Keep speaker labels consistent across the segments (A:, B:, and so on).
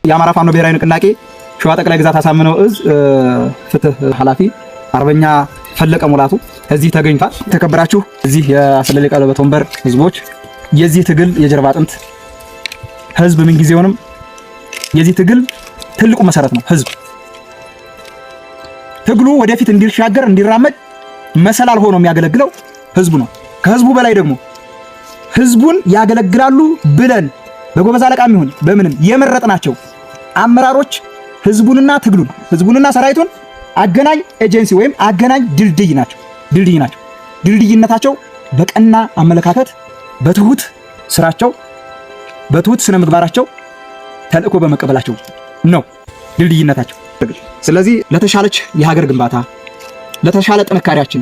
A: የአማራ ፋኖ ብሔራዊ ንቅናቄ ሸዋ ጠቅላይ ግዛት አሳምነው እዝ ፍትህ ኃላፊ አርበኛ ፈለቀ ሙላቱ እዚህ ተገኝቷል። ተከብራችሁ እዚህ የአሰለሌ ቀለበት ወንበር ህዝቦች የዚህ ትግል የጀርባ አጥንት ህዝብ ምን ጊዜውንም የዚህ ትግል ትልቁ መሰረት ነው። ህዝብ ትግሉ ወደፊት እንዲሻገር እንዲራመድ መሰላል ሆኖ የሚያገለግለው ህዝቡ ነው። ከህዝቡ በላይ ደግሞ ህዝቡን ያገለግላሉ ብለን በጎበዝ አለቃም ይሁን በምንም የመረጥናቸው አመራሮች ህዝቡንና ትግሉን ህዝቡንና ሰራዊቱን አገናኝ ኤጀንሲ ወይም አገናኝ ድልድይ ናቸው። ድልድይነታቸው በቀና አመለካከት፣ በትሁት ስራቸው፣ በትሁት ስነ ምግባራቸው፣ ተልእኮ በመቀበላቸው ነው ድልድይነታቸው። ስለዚህ ለተሻለች የሀገር ግንባታ፣ ለተሻለ ጥንካሬያችን፣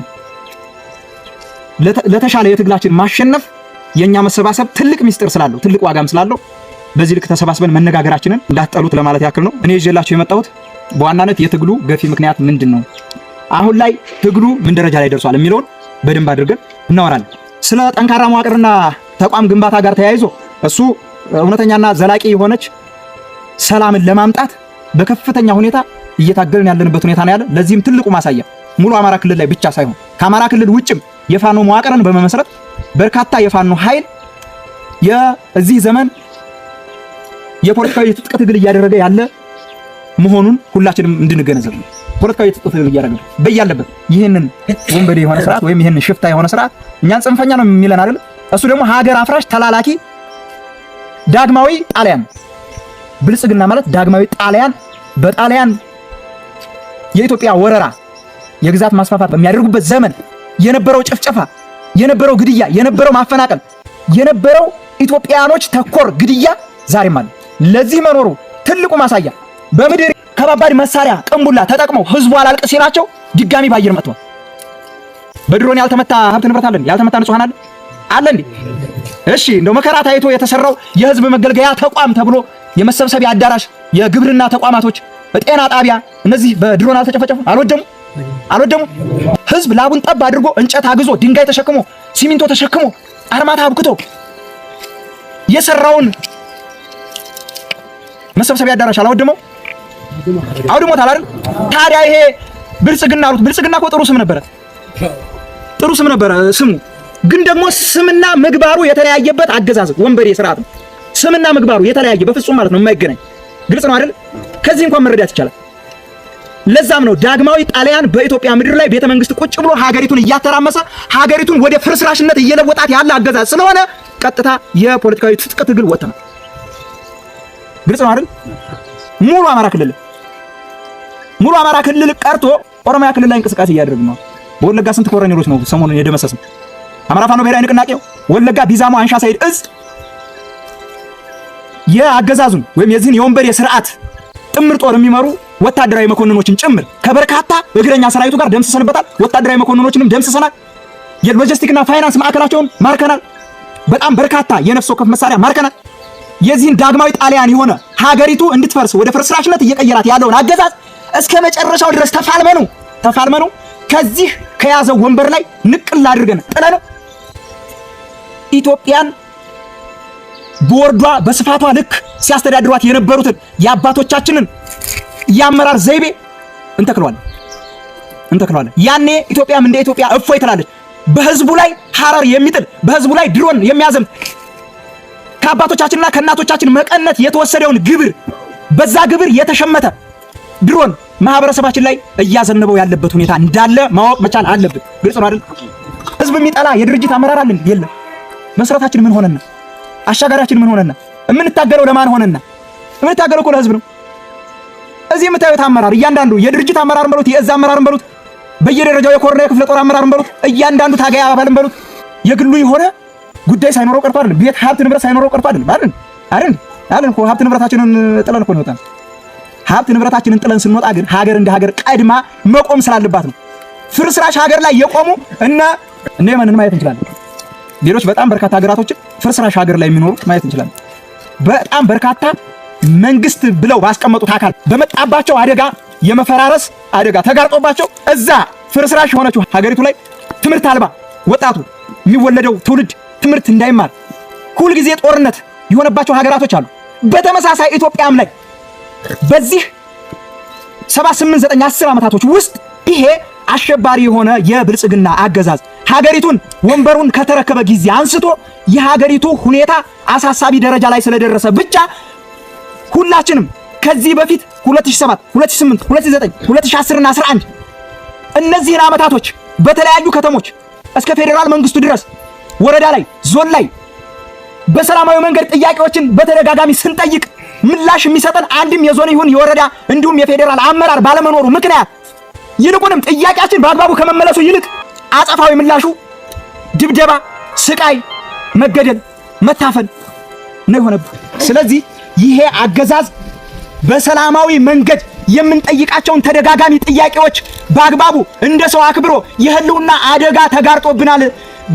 A: ለተሻለ የትግላችን ማሸነፍ የኛ መሰባሰብ ትልቅ ሚስጥር ስላለው ትልቅ ዋጋም ስላለው በዚህ ልክ ተሰባስበን መነጋገራችንን እንዳትጠሉት ለማለት ያክል ነው። እኔ ይዤላችሁ የመጣሁት በዋናነት የትግሉ ገፊ ምክንያት ምንድነው፣ አሁን ላይ ትግሉ ምን ደረጃ ላይ ደርሷል የሚለውን በደንብ አድርገን እናወራለን። ስለ ጠንካራ መዋቅርና ተቋም ግንባታ ጋር ተያይዞ እሱ እውነተኛና ዘላቂ የሆነች ሰላምን ለማምጣት በከፍተኛ ሁኔታ እየታገልን ያለንበት ሁኔታ ነው ያለ። ለዚህም ትልቁ ማሳያ ሙሉ አማራ ክልል ላይ ብቻ ሳይሆን ከአማራ ክልል ውጭም የፋኖ መዋቅርን በመመስረት በርካታ የፋኖ ኃይል የዚህ ዘመን የፖለቲካዊ ትጥቅ ትግል እያደረገ ያለ መሆኑን ሁላችንም እንድንገነዘብ ነው። ፖለቲካዊ ትጥቅ ትግል እያደረገ በያለበት ይህንን ወንበዴ የሆነ ስርዓት ወይም ይህንን ሽፍታ የሆነ ስርዓት እኛን ጽንፈኛ ነው የሚለን አይደል? እሱ ደግሞ ሀገር አፍራሽ ተላላኪ ዳግማዊ ጣሊያን ብልጽግና ማለት ዳግማዊ ጣሊያን በጣሊያን የኢትዮጵያ ወረራ የግዛት ማስፋፋት በሚያደርጉበት ዘመን የነበረው ጭፍጨፋ፣ የነበረው ግድያ፣ የነበረው ማፈናቀል፣ የነበረው ኢትዮጵያኖች ተኮር ግድያ ዛሬም አለ። ለዚህ መኖሩ ትልቁ ማሳያ በምድር ከባባድ መሳሪያ ቅንቡላ ተጠቅመው ህዝቡ አላልቅ ሲላቸው ድጋሚ ባየር መጥቷል። በድሮን ያልተመታ ሀብት ንብረት አለ? ያልተመታ ንጹሃን አለ እንዴ? እሺ እንደው መከራ ታይቶ የተሰራው የህዝብ መገልገያ ተቋም ተብሎ የመሰብሰቢያ አዳራሽ፣ የግብርና ተቋማቶች፣ ጤና ጣቢያ እነዚህ በድሮን አልተጨፈጨፉ? አልወደሙ? ህዝብ ላቡን ጠብ አድርጎ እንጨት አግዞ ድንጋይ ተሸክሞ ሲሚንቶ ተሸክሞ አርማታ አብክቶ የሰራውን መሰብሰቢያ አዳራሽ አውድሞታል አይደል? ታዲያ ይሄ ብልጽግና አሉት። ብልጽግና እኮ ጥሩ ስም ነበረ ስሙ። ግን ደግሞ ስምና ምግባሩ የተለያየበት አገዛዝ ወንበዴ ስርዓት ነው። ስምና ምግባሩ የተለያየ በፍጹም ማለት ነው የማይገናኝ። ግልጽ ነው አይደል? ከዚህ እንኳን መረዳት ይቻላል። ለዛም ነው ዳግማዊ ጣሊያን በኢትዮጵያ ምድር ላይ ቤተ መንግስት ቁጭ ብሎ ሀገሪቱን እያተራመሰ ሀገሪቱን ወደ ፍርስራሽነት እየለወጣት ያለ አገዛዝ ስለሆነ ቀጥታ የፖለቲካዊ ትጥቅ ትግል ወጥተናል። ግልጽ ነው አይደል? ሙሉ አማራ ክልል ቀርቶ ኦሮሚያ ክልል ላይ እንቅስቃሴ እያደረግን ነው። በወለጋ ስንት ኮሎኔሎች ነው ሰሞኑን የደመሰስን? አማራ ፋኖ ብሔራዊ ንቅናቄው ወለጋ ቢዛሞ አንሻ ሳይድ እዝ የአገዛዙን ወይም የዚህን የወንበዴ ስርዓት ጥምር ጦር የሚመሩ ወታደራዊ መኮንኖችን ጭምር ከበርካታ እግረኛ ሰራዊቱ ጋር ደምስሰንበታል። ወታደራዊ መኮንኖችንም ደምስሰናል። የሎጂስቲክና ፋይናንስ ማዕከላቸውን ማርከናል። በጣም በርካታ የነፍስ ወከፍ መሳሪያ ማርከናል። የዚህን ዳግማዊ ጣሊያን የሆነ ሀገሪቱ እንድትፈርስ ወደ ፍርስራሽነት እየቀየራት ያለውን አገዛዝ እስከ መጨረሻው ድረስ ተፋልመኑ ከዚህ ከያዘው ወንበር ላይ ንቅል አድርገን ጥለነው ኢትዮጵያን በወርዷ በስፋቷ ልክ ሲያስተዳድሯት የነበሩትን የአባቶቻችንን የአመራር ዘይቤ እንተክለዋለን። ያኔ ኢትዮጵያም እንደ ኢትዮጵያ እፎይ ትላለች። በህዝቡ ላይ ሐረር የሚጥል በህዝቡ ላይ ድሮን የሚያዘምት ከአባቶቻችንና ከእናቶቻችን መቀነት የተወሰደውን ግብር በዛ ግብር የተሸመተ ድሮን ማህበረሰባችን ላይ እያዘነበው ያለበት ሁኔታ እንዳለ ማወቅ መቻል አለብን። ግልጽ ነው አይደል? ህዝብ የሚጠላ የድርጅት አመራር አለን? የለም። መስራታችን ምን ሆነና? አሻጋሪያችን ምን ሆነና? የምንታገለው ለማን ሆነና? የምንታገለው እኮ ለህዝብ ነው። እዚህ የምታዩት አመራር እያንዳንዱ የድርጅት አመራርን በሉት፣ የእዝ አመራርን በሉት፣ በየደረጃው የኮርና የክፍለ ጦር አመራርን በሉት፣ እያንዳንዱ ታጋይ አባልን በሉት የግሉ የሆነ ጉዳይ ሳይኖረው ቀርቶ አይደለም። ቤት ሀብት ንብረት ሳይኖረው ቀርቶ አይደለም። አይደል እኮ ሀብት ንብረታችንን ጥለን እኮ ነው የወጣነው። ሀብት ንብረታችንን ጥለን ስንወጣ ግን ሀገር እንደ ሀገር ቀድማ መቆም ስላለባት ነው። ፍርስራሽ ሀገር ላይ የቆሙ እነ የመንን ማየት እንችላለን። ሌሎች በጣም በርካታ ሀገራቶችን ፍርስራሽ ሀገር ላይ የሚኖሩ ማየት እንችላለን። በጣም በርካታ መንግስት ብለው ባስቀመጡት አካል በመጣባቸው አደጋ የመፈራረስ አደጋ ተጋርጦባቸው እዛ ፍርስራሽ የሆነችው ሀገሪቱ ላይ ትምህርት አልባ ወጣቱ የሚወለደው ትውልድ ትምህርት እንዳይማር ሁልጊዜ ጦርነት የሆነባቸው ሀገራቶች አሉ። በተመሳሳይ ኢትዮጵያም ላይ በዚህ 78 9 10 ዓመታቶች ውስጥ ይሄ አሸባሪ የሆነ የብልጽግና አገዛዝ ሀገሪቱን ወንበሩን ከተረከበ ጊዜ አንስቶ የሀገሪቱ ሁኔታ አሳሳቢ ደረጃ ላይ ስለደረሰ ብቻ ሁላችንም ከዚህ በፊት 2007 2008 2009 2010 እና 11 እነዚህን ዓመታቶች በተለያዩ ከተሞች እስከ ፌዴራል መንግስቱ ድረስ ወረዳ ላይ ዞን ላይ በሰላማዊ መንገድ ጥያቄዎችን በተደጋጋሚ ስንጠይቅ ምላሽ የሚሰጠን አንድም የዞን ይሁን የወረዳ እንዲሁም የፌዴራል አመራር ባለመኖሩ ምክንያት ይልቁንም ጥያቄያችን በአግባቡ ከመመለሱ ይልቅ አጸፋዊ ምላሹ ድብደባ፣ ስቃይ፣ መገደል፣ መታፈን ነው የሆነብን። ስለዚህ ይሄ አገዛዝ በሰላማዊ መንገድ የምንጠይቃቸውን ተደጋጋሚ ጥያቄዎች በአግባቡ እንደ ሰው አክብሮ የህልውና አደጋ ተጋርጦብናል፣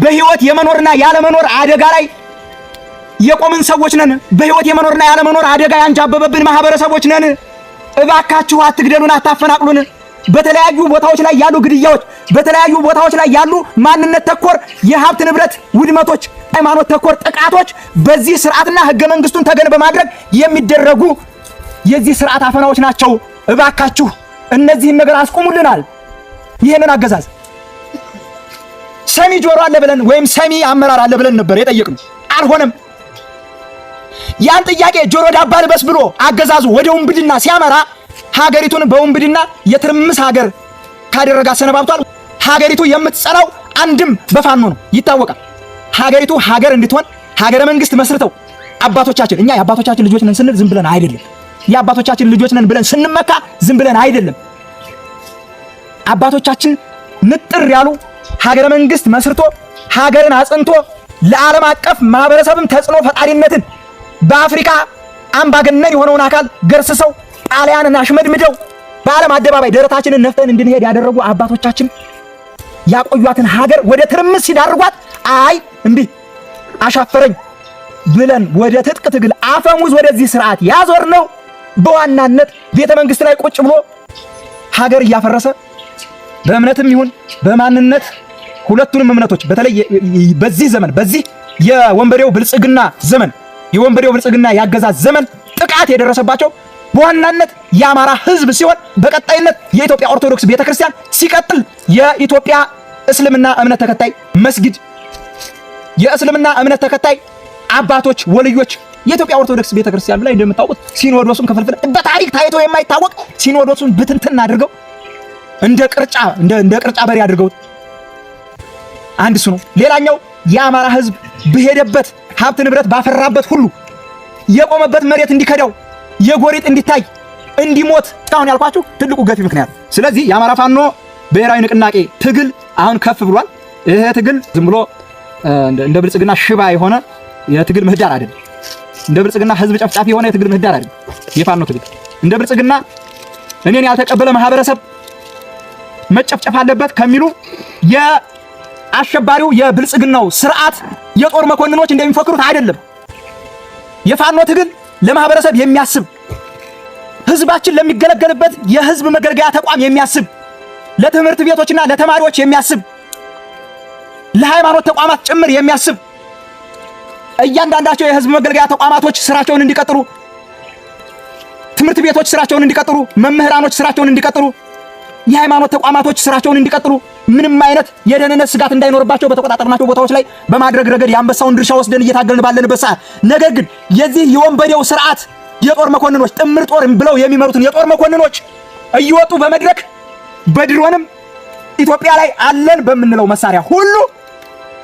A: በህይወት የመኖርና ያለመኖር አደጋ ላይ የቆምን ሰዎች ነን፣ በህይወት የመኖርና ያለመኖር አደጋ ያንጃበበብን ማህበረሰቦች ነን፣ እባካችሁ አትግደሉን፣ አታፈናቅሉን። በተለያዩ ቦታዎች ላይ ያሉ ግድያዎች፣ በተለያዩ ቦታዎች ላይ ያሉ ማንነት ተኮር የሀብት ንብረት ውድመቶች፣ ሃይማኖት ተኮር ጥቃቶች በዚህ ስርዓትና ህገ መንግስቱን ተገን በማድረግ የሚደረጉ የዚህ ስርዓት አፈናዎች ናቸው። እባካችሁ እነዚህን ነገር አስቆሙልናል። ይሄንን አገዛዝ ሰሚ ጆሮ አለ ብለን ወይም ሰሚ አመራር አለ ብለን ነበር የጠየቅነው፣ አልሆነም። ያን ጥያቄ ጆሮ ዳባ ልበስ ብሎ አገዛዙ ወደ ውንብድና ሲያመራ ሀገሪቱን በውንብድና የትርምስ ሀገር ካደረጋ ሰነባብቷል። ሀገሪቱ የምትጸናው አንድም በፋኖ ነው ይታወቃል። ሀገሪቱ ሀገር እንድትሆን ሀገረ መንግስት መስርተው አባቶቻችን እኛ የአባቶቻችን ልጆች ነን ስንል ዝም ብለን አይደለም። የአባቶቻችን ልጆች ነን ብለን ስንመካ ዝም ብለን አይደለም። አባቶቻችን ንጥር ያሉ ሀገረ መንግስት መስርቶ ሀገርን አጽንቶ ለዓለም አቀፍ ማህበረሰብም ተጽዕኖ ፈጣሪነትን በአፍሪካ አምባገነን የሆነውን አካል ገርስሰው ጣሊያንን አሽመድምደው በዓለም አደባባይ ደረታችንን ነፍተን እንድንሄድ ያደረጉ አባቶቻችን ያቆዩአትን ሀገር ወደ ትርምስ ሲዳርጓት አይ እንዲህ አሻፈረኝ ብለን ወደ ትጥቅ ትግል አፈሙዝ ወደዚህ ስርዓት ያዞር ነው። በዋናነት ቤተ መንግስት ላይ ቁጭ ብሎ ሀገር እያፈረሰ በእምነትም ይሁን በማንነት ሁለቱንም እምነቶች በተለይ በዚህ ዘመን በዚህ የወንበዴው ብልጽግና ዘመን የወንበዴው ብልጽግና ያገዛዝ ዘመን ጥቃት የደረሰባቸው በዋናነት የአማራ ህዝብ ሲሆን በቀጣይነት የኢትዮጵያ ኦርቶዶክስ ቤተክርስቲያን ሲቀጥል የኢትዮጵያ እስልምና እምነት ተከታይ መስጊድ የእስልምና እምነት ተከታይ አባቶች ወልዮች የኢትዮጵያ ኦርቶዶክስ ቤተክርስቲያን ላይ እንደምታውቁት ሲኖዶሱን ከፍልፍል በታሪክ ታይቶ የማይታወቅ ሲኖዶሱን ብትንትን አድርገው እንደ ቅርጫ በሬ አድርገው አንድ እሱ ነው። ሌላኛው የአማራ ህዝብ በሄደበት ሀብት ንብረት ባፈራበት ሁሉ የቆመበት መሬት እንዲከዳው የጎሪጥ እንዲታይ እንዲሞት እስካሁን ያልኳችሁ ትልቁ ገፊ ምክንያት። ስለዚህ የአማራ ፋኖ ብሔራዊ ንቅናቄ ትግል አሁን ከፍ ብሏል። ይሄ ትግል ዝም ብሎ እንደ ብልጽግና ሽባ የሆነ የትግል ምህዳር አይደለም። እንደ ብልጽግና ህዝብ ጨፍጫፊ የሆነ የትግል ምህዳር አይደለም። የፋኖ ትግል እንደ ብልጽግና እኔን ያልተቀበለ ማህበረሰብ መጨፍጨፍ አለበት ከሚሉ የአሸባሪው የብልጽግናው ስርዓት የጦር መኮንኖች እንደሚፈክሩት አይደለም። የፋኖ ትግል ለማህበረሰብ የሚያስብ ህዝባችን ለሚገለገልበት የህዝብ መገልገያ ተቋም የሚያስብ ለትምህርት ቤቶችና ለተማሪዎች የሚያስብ ለሃይማኖት ተቋማት ጭምር የሚያስብ እያንዳንዳቸው የህዝብ መገልገያ ተቋማቶች ስራቸውን እንዲቀጥሉ፣ ትምህርት ቤቶች ስራቸውን እንዲቀጥሉ፣ መምህራኖች ስራቸውን እንዲቀጥሉ፣ የሃይማኖት ተቋማቶች ስራቸውን እንዲቀጥሉ ምንም አይነት የደህንነት ስጋት እንዳይኖርባቸው በተቆጣጠርናቸው ቦታዎች ላይ በማድረግ ረገድ የአንበሳውን ድርሻ ወስደን እየታገልን ባለንበት ሰዓት ነገር ግን የዚህ የወንበዴው ስርዓት የጦር መኮንኖች ጥምር ጦር ብለው የሚመሩትን የጦር መኮንኖች እየወጡ በመድረክ በድሮንም ኢትዮጵያ ላይ አለን በምንለው መሳሪያ ሁሉ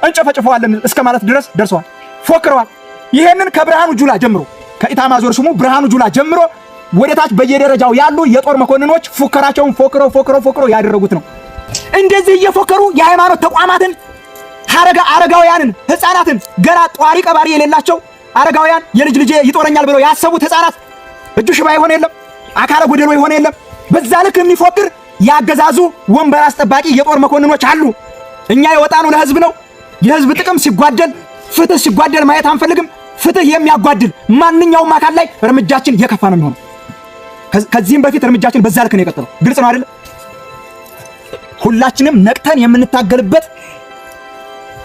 A: እንጨፈጭፈዋለን እስከ ማለት ድረስ ደርሰዋል፣ ፎክረዋል። ይሄንን ከብርሃኑ ጁላ ጀምሮ ከኢታማዦር ሹሙ ብርሃኑ ጁላ ጀምሮ ወደታች በየደረጃው ያሉ የጦር መኮንኖች ፉከራቸውን ፎክረው ያደረጉት ነው። እንደዚህ እየፎከሩ የሃይማኖት ተቋማትን አረጋውያንን ህፃናትን ገና ጧሪ ቀባሪ የሌላቸው አረጋውያን የልጅ ልጄ ይጦረኛል ብለው ያሰቡት ህፃናት እጁ ሽባ ይሆን የለም አካለ ጎደሎ ይሆን የለም በዛ ልክ የሚፎክር ያገዛዙ ወንበር አስጠባቂ የጦር መኮንኖች አሉ። እኛ የወጣነው ለህዝብ ነው። የህዝብ ጥቅም ሲጓደል ፍትህ ሲጓደል ማየት አንፈልግም። ፍትህ የሚያጓድል ማንኛውም አካል ላይ እርምጃችን የከፋ ነው የሚሆነው። ከዚህም በፊት እርምጃችን በዛ ልክ ነው የቀጠለው። ግልጽ ነው አይደል? ሁላችንም ነቅተን የምንታገልበት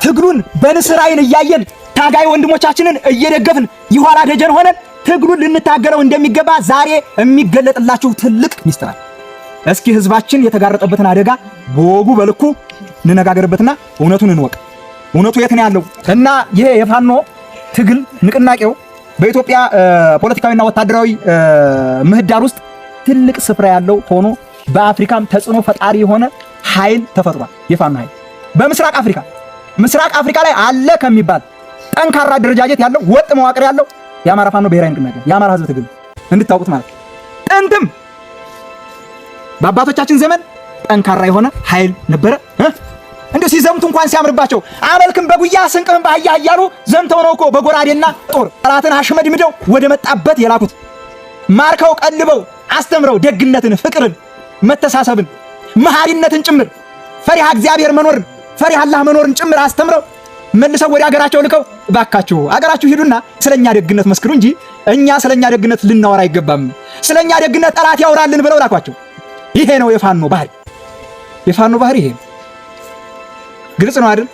A: ትግሉን በንስር አይን እያየን ታጋይ ወንድሞቻችንን እየደገፍን ይኋላ ደጀን ሆነን ትግሉን ልንታገለው እንደሚገባ ዛሬ የሚገለጥላችሁ ትልቅ ሚስጥር አለ። እስኪ ህዝባችን የተጋረጠበትን አደጋ በወጉ በልኩ እንነጋገርበትና እውነቱን እንወቅ። እውነቱ የት ነው ያለው? እና ይሄ የፋኖ ትግል ንቅናቄው በኢትዮጵያ ፖለቲካዊና ወታደራዊ ምህዳር ውስጥ ትልቅ ስፍራ ያለው ሆኖ በአፍሪካም ተጽዕኖ ፈጣሪ የሆነ ኃይል ተፈጥሯል። የፋኖ ኃይል በምስራቅ አፍሪካ ላይ አለ ከሚባል ጠንካራ አደረጃጀት ያለው ወጥ መዋቅር ያለው የአማራ ፋኖ ብሔራዊ ንቅናቄ የአማራ ህዝብ ትግል እንድታውቁት ማለት ነው። ጥንትም በአባቶቻችን ዘመን ጠንካራ የሆነ ኃይል ነበረ። እንዴ ሲዘምቱ እንኳን ሲያምርባቸው አመልክም በጉያ ስንቅም በአህያ እያሉ ዘምተው ነው እኮ በጎራዴና ጦር ጠላትን አሽመድምደው ወደ መጣበት የላኩት። ማርከው ቀልበው አስተምረው ደግነትን፣ ፍቅርን፣ መተሳሰብን፣ መሐሪነትን ጭምር ፈሪሃ እግዚአብሔር መኖርን ፈሪሃ አላህ መኖርን ጭምር አስተምረው መልሰው ወደ አገራቸው ልከው እባካችሁ አገራችሁ ሂዱና ስለኛ ደግነት መስክሩ እንጂ እኛ ስለኛ ደግነት ልናወራ አይገባም፣ ስለኛ ደግነት ጠላት ያወራልን ብለው ላኳቸው። ይሄ ነው የፋኖ ባህሪ። የፋኖ ባህሪ ይሄ ግልጽ ነው አይደል?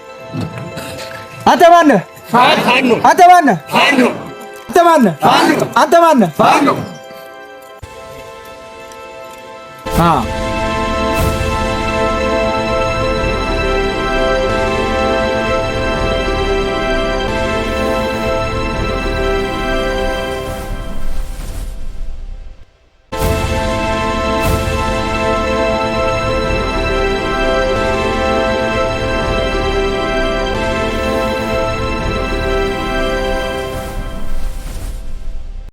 A: አንተ ማነህ? ፋኖ። አንተ ማነህ? ፋኖ። አንተ ማነህ? ፋኖ። አንተ ማነህ? ፋኖ።